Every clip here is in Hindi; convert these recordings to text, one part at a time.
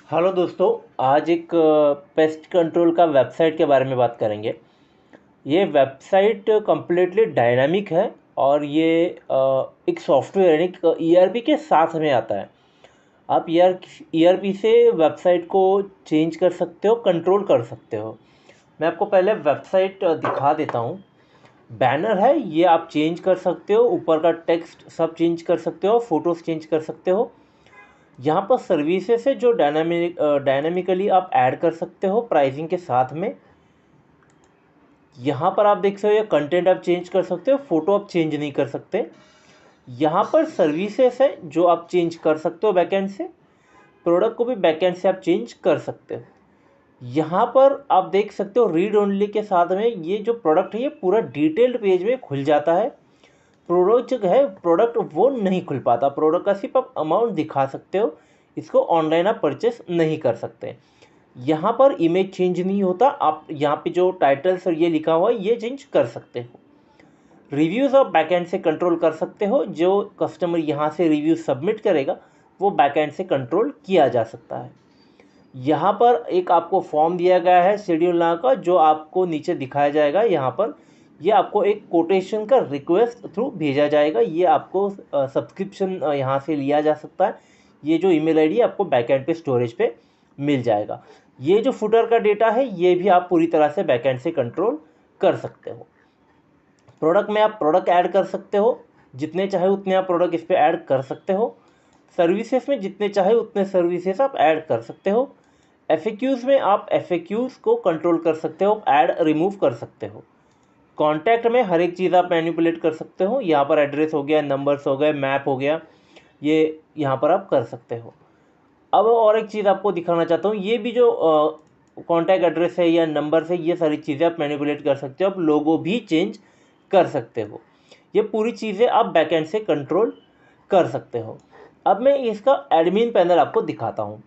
हेलो दोस्तों। आज एक पेस्ट कंट्रोल का वेबसाइट के बारे में बात करेंगे। ये वेबसाइट कम्प्लीटली डायनामिक है और ये एक सॉफ्टवेयर यानी ईआरपी के साथ में आता है। आप ईआरपी से वेबसाइट को चेंज कर सकते हो, कंट्रोल कर सकते हो। मैं आपको पहले वेबसाइट दिखा देता हूँ। बैनर है, ये आप चेंज कर सकते हो, ऊपर का टेक्स्ट सब चेंज कर सकते हो, फ़ोटोज़ चेंज कर सकते हो। यहाँ पर सर्विसेज है जो डायनामिकली आप ऐड कर सकते हो प्राइसिंग के साथ में। यहाँ पर आप देख सकते हो ये कंटेंट आप चेंज कर सकते हो, फ़ोटो आप चेंज नहीं कर सकते। यहाँ पर सर्विसेज है जो आप चेंज कर सकते हो बैकएंड से, प्रोडक्ट को भी बैकएंड से आप चेंज कर सकते हो। यहाँ पर आप देख सकते हो रीड ओनली के साथ में ये जो प्रोडक्ट है ये पूरा डिटेल्ड पेज में खुल जाता है। प्रोडक्ट जो है प्रोडक्ट वो नहीं खुल पाता, प्रोडक्ट का सिर्फ आप अमाउंट दिखा सकते हो, इसको ऑनलाइन आप परचेस नहीं कर सकते। यहाँ पर इमेज चेंज नहीं होता, आप यहाँ पे जो टाइटल्स और ये लिखा हुआ है ये चेंज कर सकते हो। रिव्यूज़ आप बैकएंड से कंट्रोल कर सकते हो, जो कस्टमर यहाँ से रिव्यू सबमिट करेगा वो बैकएंड से कंट्रोल किया जा सकता है। यहाँ पर एक आपको फॉर्म दिया गया है शेड्यूल नाम का, जो आपको नीचे दिखाया जाएगा। यहाँ पर ये आपको एक कोटेशन का रिक्वेस्ट थ्रू भेजा जाएगा, ये आपको सब्सक्रिप्शन यहाँ से लिया जा सकता है। ये जो ईमेल आईडी आपको बैकएंड पे स्टोरेज पे मिल जाएगा। ये जो फुटर का डेटा है ये भी आप पूरी तरह से बैकएंड से कंट्रोल कर सकते हो। प्रोडक्ट में आप प्रोडक्ट ऐड कर सकते हो, जितने चाहे उतने आप प्रोडक्ट इस पर ऐड कर सकते हो। सर्विसेज में जितने चाहे उतने सर्विसेज आप ऐड कर सकते हो। एफएक्यूज़ में आप एफएक्यूज़ को कंट्रोल कर सकते हो, ऐड रिमूव कर सकते हो। कॉन्टैक्ट में हर एक चीज़ आप मैनिपुलेट कर सकते हो, यहाँ पर एड्रेस हो गया, नंबर्स हो गए, मैप हो गया, ये यहाँ पर आप कर सकते हो। अब और एक चीज़ आपको दिखाना चाहता हूँ, ये भी जो कॉन्टैक्ट एड्रेस है या नंबर है ये सारी चीज़ें आप मैनिपुलेट कर सकते हो, आप लोगो भी चेंज कर सकते हो। ये पूरी चीज़ें आप बैकएंड से कंट्रोल कर सकते हो। अब मैं इसका एडमिन पैनल आपको दिखाता हूँ।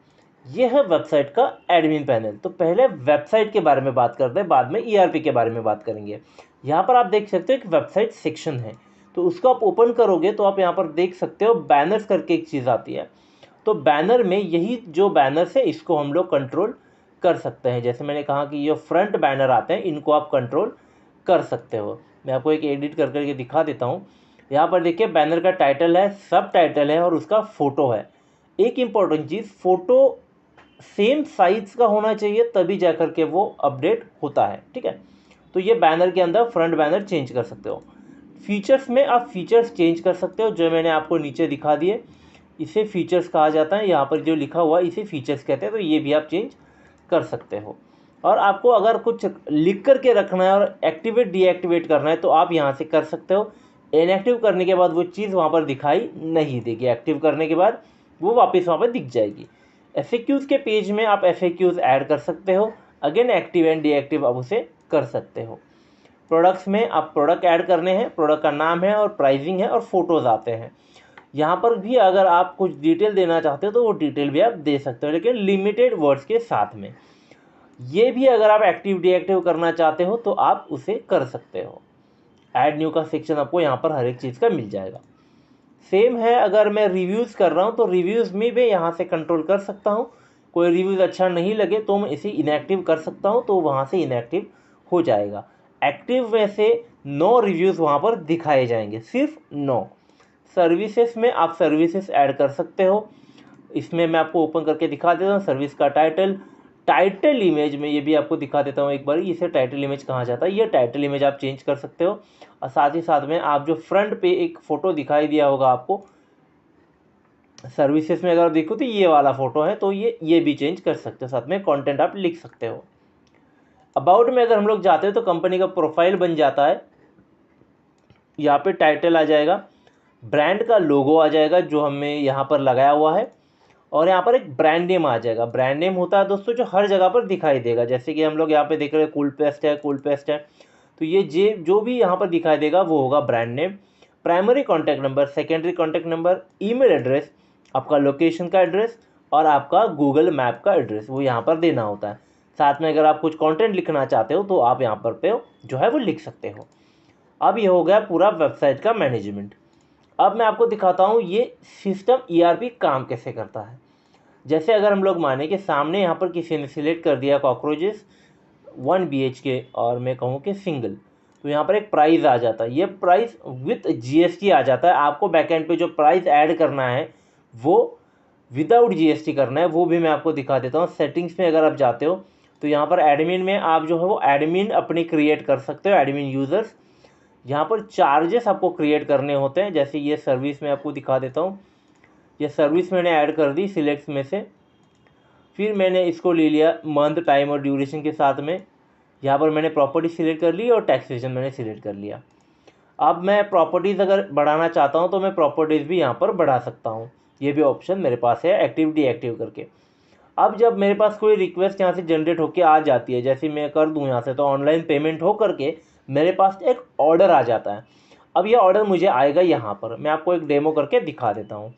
ये है वेबसाइट का एडमिन पैनल। तो पहले वेबसाइट के बारे में बात करते हैं, बाद में ईआरपी के बारे में बात करेंगे। यहाँ पर आप देख सकते हो एक वेबसाइट सेक्शन है, तो उसको आप ओपन करोगे तो आप यहाँ पर देख सकते हो बैनर्स करके एक चीज़ आती है। तो बैनर में यही जो बैनर्स है इसको हम लोग कंट्रोल कर सकते हैं। जैसे मैंने कहा कि ये फ्रंट बैनर आते हैं, इनको आप कंट्रोल कर सकते हो। मैं आपको एक एडिट कर करके दिखा देता हूँ। यहाँ पर देखिए बैनर का टाइटल है, सब टाइटल है और उसका फ़ोटो है। एक इम्पॉर्टेंट चीज़, फ़ोटो सेम साइज़ का होना चाहिए तभी जा कर के वो अपडेट होता है, ठीक है। तो ये बैनर के अंदर फ्रंट बैनर चेंज कर सकते हो। फीचर्स में आप फीचर्स चेंज कर सकते हो, जो मैंने आपको नीचे दिखा दिए, इसे फीचर्स कहा जाता है। यहाँ पर जो लिखा हुआ है इसे फीचर्स कहते हैं, तो ये भी आप चेंज कर सकते हो। और आपको अगर कुछ लिख करके रखना है और एक्टिवेट डीएक्टिवेट करना है तो आप यहाँ से कर सकते हो। इनएक्टिव करने के बाद वो चीज़ वहाँ पर दिखाई नहीं देगी, एक्टिव करने के बाद वो वापस वहाँ पर दिख जाएगी। एफएक्यूज़ के पेज में आप एफएक्यूज़ ऐड कर सकते हो, अगेन एक्टिव एंड डीएक्टिव आप उसे कर सकते हो। प्रोडक्ट्स में आप प्रोडक्ट ऐड करने हैं, प्रोडक्ट का नाम है और प्राइसिंग है और फोटोज़ आते हैं। यहाँ पर भी अगर आप कुछ डिटेल देना चाहते हो तो वो डिटेल भी आप दे सकते हो, लेकिन लिमिटेड वर्ड्स के साथ में। ये भी अगर आप एक्टिव डीएक्टिव करना चाहते हो तो आप उसे कर सकते हो। ऐड न्यू का सेक्शन आपको यहाँ पर हर एक चीज़ का मिल जाएगा। सेम है अगर मैं रिव्यूज़ कर रहा हूँ तो रिव्यूज़ में भी यहाँ से कंट्रोल कर सकता हूँ। कोई रिव्यूज़ अच्छा नहीं लगे तो मैं इसे इनएक्टिव कर सकता हूँ, तो वहाँ से इनएक्टिव हो जाएगा। एक्टिव में से 9 रिव्यूज़ वहाँ पर दिखाए जाएंगे, सिर्फ 9। सर्विसेज में आप सर्विसेज ऐड कर सकते हो। इसमें मैं आपको ओपन करके दिखा देता हूँ सर्विस का टाइटल इमेज में ये भी आपको दिखा देता हूँ एक बार, इसे टाइटल इमेज कहा जाता है। ये टाइटल इमेज आप चेंज कर सकते हो और साथ ही साथ में आप जो फ्रंट पे एक फ़ोटो दिखाई दिया होगा आपको सर्विसेज में, अगर देखो तो ये वाला फ़ोटो है, तो ये भी चेंज कर सकते हो। साथ में कंटेंट आप लिख सकते हो। अबाउट में अगर हम लोग जाते हैं तो कंपनी का प्रोफाइल बन जाता है। यहाँ पे टाइटल आ जाएगा, ब्रांड का लोगो आ जाएगा जो हमें यहाँ पर लगाया हुआ है, और यहाँ पर एक ब्रांड नेम आ जाएगा। ब्रांड नेम होता है दोस्तों जो हर जगह पर दिखाई देगा, जैसे कि हम लोग यहाँ पे देख रहे हैं कूल पेस्ट है, तो ये जो भी यहाँ पर दिखाई देगा वो होगा brand name. Primary contact number, secondary contact number, email address, आपका लोकेशन का एड्रेस और आपका गूगल मैप का एड्रेस वो यहाँ पर देना होता है। साथ में अगर आप कुछ कंटेंट लिखना चाहते हो तो आप यहाँ पर पे जो है वो लिख सकते हो। अब ये हो गया पूरा वेबसाइट का मैनेजमेंट। अब मैं आपको दिखाता हूँ ये सिस्टम ईआरपी काम कैसे करता है। जैसे अगर हम लोग माने कि सामने यहाँ पर किसी ने सिलेक्ट कर दिया कॉकरोचेस 1 BHK और मैं कहूँ कि सिंगल, तो यहाँ पर एक प्राइस आ जाता है। ये प्राइस विथ GST आ जाता है। आपको बैकएंड पे जो प्राइस ऐड करना है वो विदाउट GST करना है, वो भी मैं आपको दिखा देता हूँ। सेटिंग्स में अगर आप जाते हो तो यहाँ पर एडमिन में आप जो है वो एडमिन अपनी क्रिएट कर सकते हो, एडमिन यूज़र्स। यहाँ पर चार्जेस आपको क्रिएट करने होते हैं। जैसे ये सर्विस में आपको दिखा देता हूँ, ये सर्विस मैंने ऐड कर दी सिलेक्ट में से, फिर मैंने इसको ले लिया मंथ, टाइम और ड्यूरेशन के साथ में। यहाँ पर मैंने प्रॉपर्टी सिलेक्ट कर ली और टैक्सेशन मैंने सिलेक्ट कर लिया। अब मैं प्रॉपर्टीज़ अगर बढ़ाना चाहता हूँ तो मैं प्रॉपर्टीज़ भी यहाँ पर बढ़ा सकता हूँ। ये भी ऑप्शन मेरे पास है एक्टिव डीएक्टिव करके। अब जब मेरे पास कोई रिक्वेस्ट यहाँ से जनरेट होकर आ जाती है, जैसे मैं कर दूँ यहाँ से, तो ऑनलाइन पेमेंट हो करके मेरे पास एक ऑर्डर आ जाता है। अब ये ऑर्डर मुझे आएगा यहाँ पर, मैं आपको एक डेमो करके दिखा देता हूँ।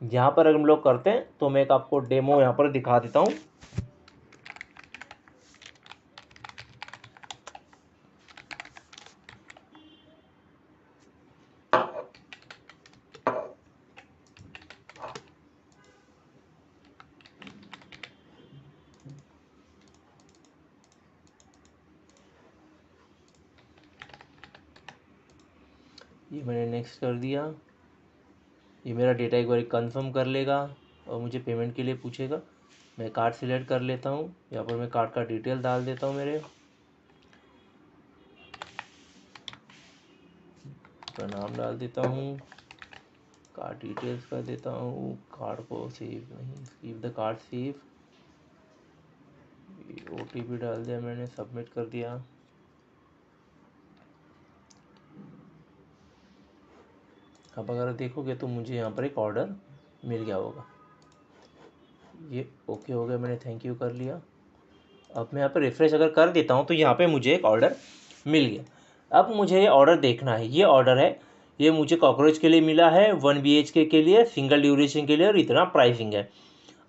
यहाँ पर अगर हम लोग करते हैं तो मैं एक आपको डेमो यहाँ पर दिखा देता हूँ। ये मैंने नेक्स्ट कर दिया। ये मेरा डेटा एक बार कंफर्म कर लेगा और मुझे पेमेंट के लिए पूछेगा। मैं कार्ड सिलेक्ट कर लेता हूँ। यहाँ पर मैं कार्ड का डिटेल डाल देता हूँ, मेरे का नाम डाल देता हूँ, कार्ड डिटेल्स कर देता हूँ, कार्ड को सेव नहीं, keep the card save, OTP डाल दिया मैंने, सबमिट कर दिया। अब अगर देखोगे तो मुझे यहाँ पर एक ऑर्डर मिल गया होगा। ये ओके हो गया, मैंने थैंक यू कर लिया। अब मैं यहाँ पर रिफ्रेश अगर कर देता हूँ तो यहाँ पे मुझे एक ऑर्डर मिल गया। अब मुझे ये ऑर्डर देखना है। ये ऑर्डर है, ये मुझे कॉकरोच के लिए मिला है, 1 BHK के लिए, सिंगल ड्यूरेशन के लिए, और इतना प्राइसिंग है।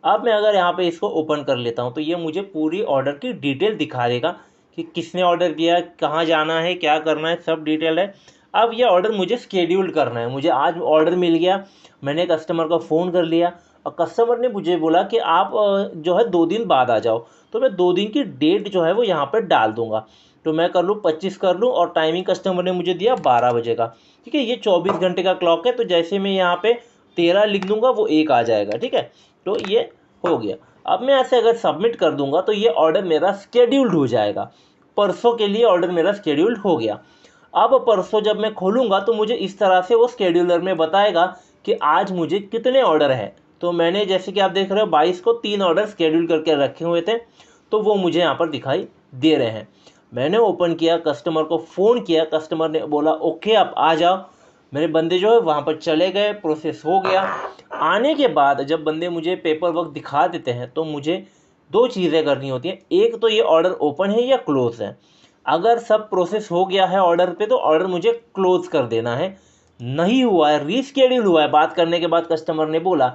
अब मैं अगर यहाँ पे इसको ओपन कर लेता हूँ तो ये मुझे पूरी ऑर्डर की डिटेल दिखा देगा कि किसने ऑर्डर किया, कहाँ जाना है, क्या करना है, सब डिटेल है। अब ये ऑर्डर मुझे स्केड्यूल करना है। मुझे आज ऑर्डर मिल गया, मैंने कस्टमर को फ़ोन कर लिया और कस्टमर ने मुझे बोला कि आप जो है 2 दिन बाद आ जाओ, तो मैं 2 दिन की डेट जो है वो यहाँ पर डाल दूँगा। तो मैं कर लूँ 25 कर लूँ, और टाइमिंग कस्टमर ने मुझे दिया 12 बजे का। ठीक है, ये 24 घंटे का क्लॉक है, तो जैसे मैं यहाँ पे 13 लिख दूँगा वो 1 आ जाएगा। ठीक है, तो ये हो गया। अब मैं ऐसे अगर सबमिट कर दूंगा तो ये ऑर्डर मेरा स्केड्यूल्ड हो जाएगा। परसों के लिए ऑर्डर मेरा स्केड्यूल्ड हो गया। अब परसों जब मैं खोलूंगा तो मुझे इस तरह से वो स्केड्यूलर में बताएगा कि आज मुझे कितने ऑर्डर हैं। तो मैंने, जैसे कि आप देख रहे हो, 22 को 3 ऑर्डर स्केड्यूल करके रखे हुए थे, तो वो मुझे यहाँ पर दिखाई दे रहे हैं। मैंने ओपन किया, कस्टमर को फ़ोन किया, कस्टमर ने बोला ओके आप आ जाओ। मेरे बंदे जो है वहाँ पर चले गए, प्रोसेस हो गया। आने के बाद जब बंदे मुझे पेपर वर्क दिखा देते हैं तो मुझे 2 चीज़ें करनी होती हैं। एक तो ये ऑर्डर ओपन है या क्लोज़ है। अगर सब प्रोसेस हो गया है ऑर्डर पे तो ऑर्डर मुझे क्लोज़ कर देना है। नहीं हुआ है, रीस्केड्यूल हुआ है, बात करने के बाद कस्टमर ने बोला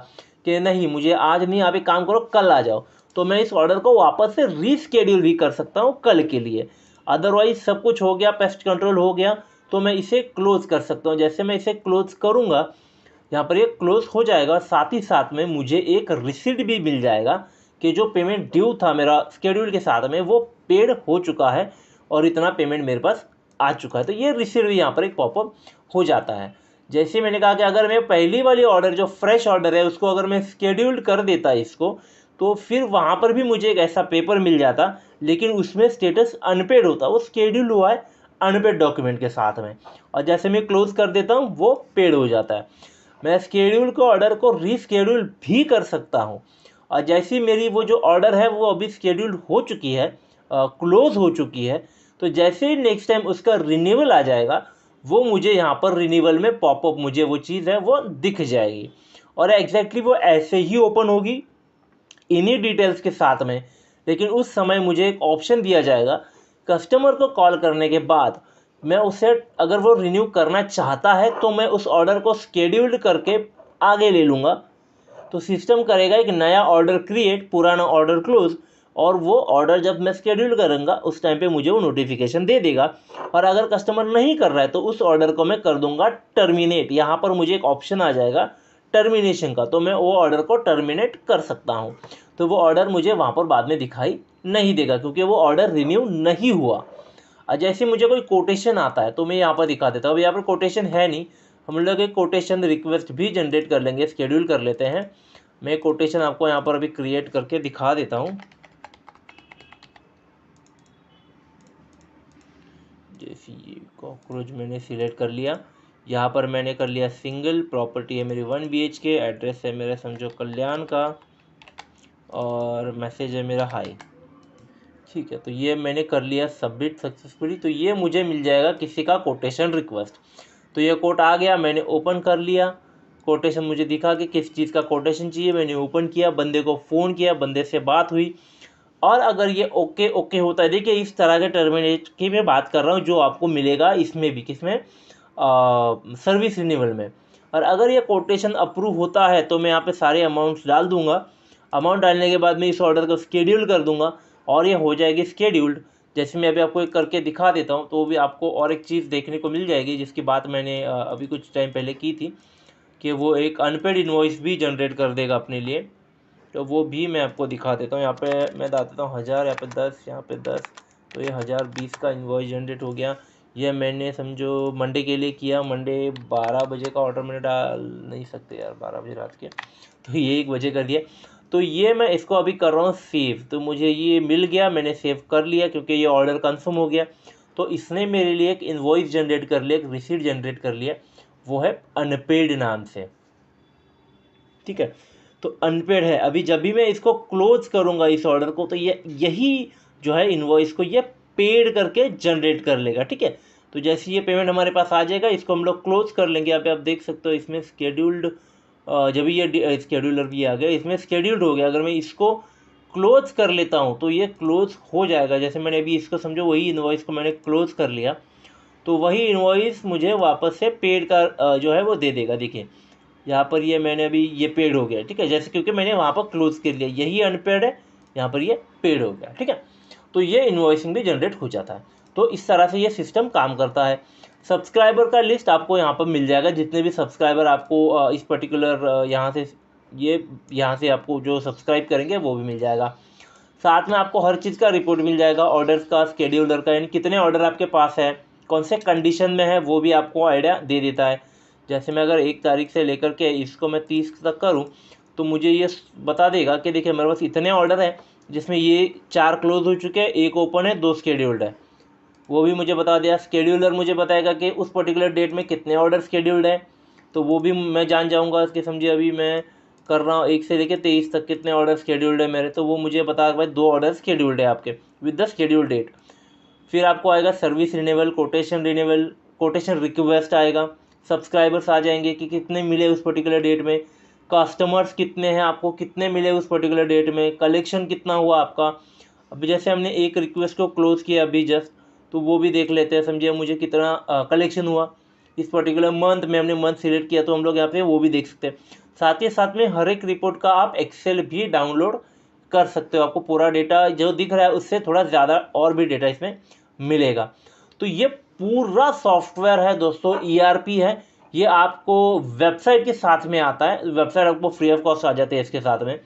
कि नहीं मुझे आज नहीं, आप एक काम करो कल आ जाओ, तो मैं इस ऑर्डर को वापस से रीस्केड्यूल भी कर सकता हूँ कल के लिए। अदरवाइज सब कुछ हो गया, पेस्ट कंट्रोल हो गया, तो मैं इसे क्लोज़ कर सकता हूँ। जैसे मैं इसे क्लोज़ करूँगा, यहाँ पर ये क्लोज़ हो जाएगा, साथ ही साथ में मुझे एक रिसीट भी मिल जाएगा कि जो पेमेंट ड्यू था मेरा स्केड्यूल के साथ में वो पेड हो चुका है और इतना पेमेंट मेरे पास आ चुका है। तो ये रिसीट भी यहाँ पर एक पॉपअप हो जाता है। जैसे मैंने कहा कि अगर मैं पहली वाली ऑर्डर जो फ्रेश ऑर्डर है उसको अगर मैं स्केड्यूल्ड कर देता इसको, तो फिर वहाँ पर भी मुझे एक ऐसा पेपर मिल जाता, लेकिन उसमें स्टेटस अनपेड होता, वो स्केड्यूल हुआ है अनपेड डॉक्यूमेंट के साथ में, और जैसे मैं क्लोज़ कर देता हूँ वो पेड हो जाता है। मैं स्केड्यूल को ऑर्डर को रीस्केड्यूल भी कर सकता हूँ। और जैसी मेरी वो जो ऑर्डर है वो अभी स्केड्यूल हो चुकी है, क्लोज़ हो चुकी है, तो जैसे ही नेक्स्ट टाइम उसका रिन्यूअल आ जाएगा वो मुझे यहाँ पर रिन्यूअल में पॉपअप मुझे वो चीज़ है वो दिख जाएगी, और एग्जैक्टली वो ऐसे ही ओपन होगी इन्हीं डिटेल्स के साथ में। लेकिन उस समय मुझे एक ऑप्शन दिया जाएगा, कस्टमर को कॉल करने के बाद मैं उसे, अगर वो रिन्यू करना चाहता है तो मैं उस ऑर्डर को स्केड्यूल्ड करके आगे ले लूँगा, तो सिस्टम करेगा एक नया ऑर्डर क्रिएट, पुराना ऑर्डर क्लोज, और वो ऑर्डर जब मैं स्केड्यूल करूँगा उस टाइम पे मुझे वो नोटिफिकेशन दे देगा। और अगर कस्टमर नहीं कर रहा है तो उस ऑर्डर को मैं कर दूंगा टर्मिनेट। यहाँ पर मुझे एक ऑप्शन आ जाएगा टर्मिनेशन का, तो मैं वो ऑर्डर को टर्मिनेट कर सकता हूँ। तो वो ऑर्डर मुझे वहाँ पर बाद में दिखाई नहीं देगा क्योंकि वो ऑर्डर रिन्यू नहीं हुआ। और जैसे मुझे कोई कोटेशन आता है तो मैं यहाँ पर दिखा देता हूँ। अब यहाँ पर कोटेशन है नहीं, हम लोग एक कोटेशन रिक्वेस्ट भी जनरेट कर लेंगे, शेड्यूल कर लेते हैं। मैं कोटेशन आपको यहाँ पर अभी क्रिएट करके दिखा देता हूँ। जैसे ये कॉकरोच मैंने सिलेक्ट कर लिया, यहाँ पर मैंने कर लिया सिंगल, प्रॉपर्टी है मेरी 1 BHK, एड्रेस है मेरा समझो कल्याण का, और मैसेज है मेरा हाई। ठीक है, तो ये मैंने कर लिया सबमिट सक्सेसफुली। तो ये मुझे मिल जाएगा किसी का कोटेशन रिक्वेस्ट। तो ये कोट आ गया, मैंने ओपन कर लिया, कोटेशन मुझे दिखा कि किस चीज़ का कोटेशन चाहिए, मैंने ओपन किया, बंदे को फ़ोन किया, बंदे से बात हुई। और अगर ये ओके ओके होता है, देखिए इस तरह के टर्मिनेट की मैं बात कर रहा हूँ जो आपको मिलेगा इसमें भी, किसमें, सर्विस रिन्यूअल में। और अगर ये कोटेशन अप्रूव होता है तो मैं यहाँ पे सारे अमाउंट्स डाल दूंगा। अमाउंट डालने के बाद मैं इस ऑर्डर को स्केड्यूल कर दूंगा और ये हो जाएगी स्केड्यूल्ड। जैसे मैं अभी आपको एक करके दिखा देता हूँ, तो भी आपको और एक चीज़ देखने को मिल जाएगी जिसकी बात मैंने अभी कुछ टाइम पहले की थी, कि वो एक अनपेड इन्वॉइस भी जनरेट कर देगा अपने लिए। तो वो भी मैं आपको दिखा देता हूँ। यहाँ पे मैं बता देता हूँ 1000, यहाँ पे 10, यहाँ पे 10, तो ये 1020 का इन्वॉइस जनरेट हो गया। ये मैंने समझो मंडे के लिए किया, मंडे 12 बजे का ऑर्डर मैंने डाल नहीं सकते यार, 12 बजे रात के, तो ये 1 बजे कर दिया। तो ये मैं इसको अभी कर रहा हूँ सेव, तो मुझे ये मिल गया, मैंने सेव कर लिया क्योंकि ये ऑर्डर कंफर्म हो गया। तो इसने मेरे लिए एक इन्वॉइस जनरेट कर लिया, एक रिसीट जनरेट कर लिया, वो है अनपेड नाम से। ठीक है, तो अनपेड है। अभी जब भी मैं इसको क्लोज करूंगा इस ऑर्डर को, तो ये यही जो है इनवॉइस को ये पेड करके जनरेट कर लेगा। ठीक है, तो जैसे ये पेमेंट हमारे पास आ जाएगा, इसको हम लोग क्लोज कर लेंगे। यहाँ पे आप देख सकते हो इसमें स्केड्यूल्ड, जब ये स्केड्यूलर भी आ गया, इसमें स्केड्यूल्ड हो गया। अगर मैं इसको क्लोज कर लेता हूँ तो ये क्लोज हो जाएगा। जैसे मैंने अभी इसको समझो वही इनवॉइस को मैंने क्लोज कर लिया, तो वही इनवॉइस मुझे वापस से पेड का जो है वो दे देगा। देखिए यहाँ पर ये मैंने अभी ये पेड हो गया। ठीक है, जैसे क्योंकि मैंने वहाँ पर क्लोज कर लिया, यही अनपेड है, यहाँ पर ये पेड हो गया। ठीक है, तो ये इन्वॉइसिंग भी जनरेट हो जाता है। तो इस तरह से ये सिस्टम काम करता है। सब्सक्राइबर का लिस्ट आपको यहाँ पर मिल जाएगा, जितने भी सब्सक्राइबर आपको इस पर्टिकुलर यहाँ से आपको जो सब्सक्राइब करेंगे वो भी मिल जाएगा। साथ में आपको हर चीज़ का रिपोर्ट मिल जाएगा, ऑर्डर्स का, स्केड्यूलर का, यानी कितने ऑर्डर आपके पास है, कौन से कंडीशन में है, वो भी आपको आइडिया दे देता है। जैसे मैं अगर 1 तारीख से लेकर के इसको मैं 30 तक करूं, तो मुझे ये बता देगा कि देखिए मेरे पास इतने ऑर्डर हैं जिसमें ये 4 क्लोज हो चुके हैं, 1 ओपन है, 2 स्केड्यूल्ड है, वो भी मुझे बता दिया। स्केड्यूलर मुझे बताएगा कि उस पर्टिकुलर डेट में कितने ऑर्डर स्केड्यूल्ड हैं, तो वो भी मैं जान जाऊँगा। इसके समझिए अभी मैं कर रहा हूँ 1 से लेकर 23 तक कितने ऑर्डर स्केड्यूल्ड है मेरे, तो वो मुझे बता भाई 2 ऑर्डर स्केड्यूल्ड है आपके विद द शेड्यूल डेट। फिर आपको आएगा सर्विस रिन्यूअल, कोटेशन रिक्वेस्ट आएगा, सब्सक्राइबर्स आ जाएंगे कि कितने मिले उस पर्टिकुलर डेट में, कस्टमर्स कितने हैं, आपको कितने मिले उस पर्टिकुलर डेट में, कलेक्शन कितना हुआ आपका। अभी जैसे हमने एक रिक्वेस्ट को क्लोज किया अभी जस्ट, तो वो भी देख लेते हैं, समझिए मुझे कितना कलेक्शन हुआ इस पर्टिकुलर मंथ में, हमने मंथ सिलेक्ट किया तो हम लोग यहाँ पे वो भी देख सकते हैं। साथ ही साथ में हर एक रिपोर्ट का आप एक्सेल भी डाउनलोड कर सकते हो, आपको पूरा डेटा जो दिख रहा है उससे थोड़ा ज़्यादा और भी डेटा इसमें मिलेगा। तो ये पूरा सॉफ्टवेयर है दोस्तों, ERP है। ये आपको वेबसाइट के साथ में आता है, वेबसाइट आपको फ्री ऑफ कॉस्ट आ जाती है इसके साथ में।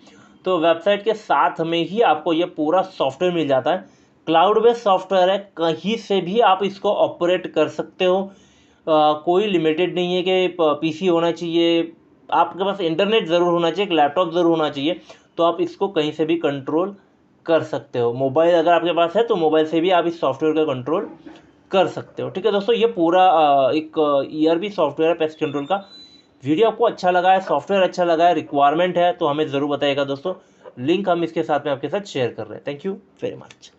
तो वेबसाइट के साथ में ही आपको ये पूरा सॉफ्टवेयर मिल जाता है। क्लाउड बेस्ड सॉफ्टवेयर है, कहीं से भी आप इसको ऑपरेट कर सकते हो। कोई लिमिटेड नहीं है कि PC होना चाहिए, आपके पास इंटरनेट ज़रूर होना चाहिए, एक लैपटॉप ज़रूर होना चाहिए, तो आप इसको कहीं से भी कंट्रोल कर सकते हो। मोबाइल अगर आपके पास है तो मोबाइल से भी आप इस सॉफ्टवेयर का कंट्रोल कर सकते हो। ठीक है दोस्तों, ये पूरा एक ERP सॉफ्टवेयर है पेस्ट कंट्रोल का। वीडियो आपको अच्छा लगा है, सॉफ्टवेयर अच्छा लगा है, रिक्वायरमेंट है तो हमें ज़रूर बताइएगा दोस्तों। लिंक हम इसके साथ में आपके साथ शेयर कर रहे हैं। Thank you very much.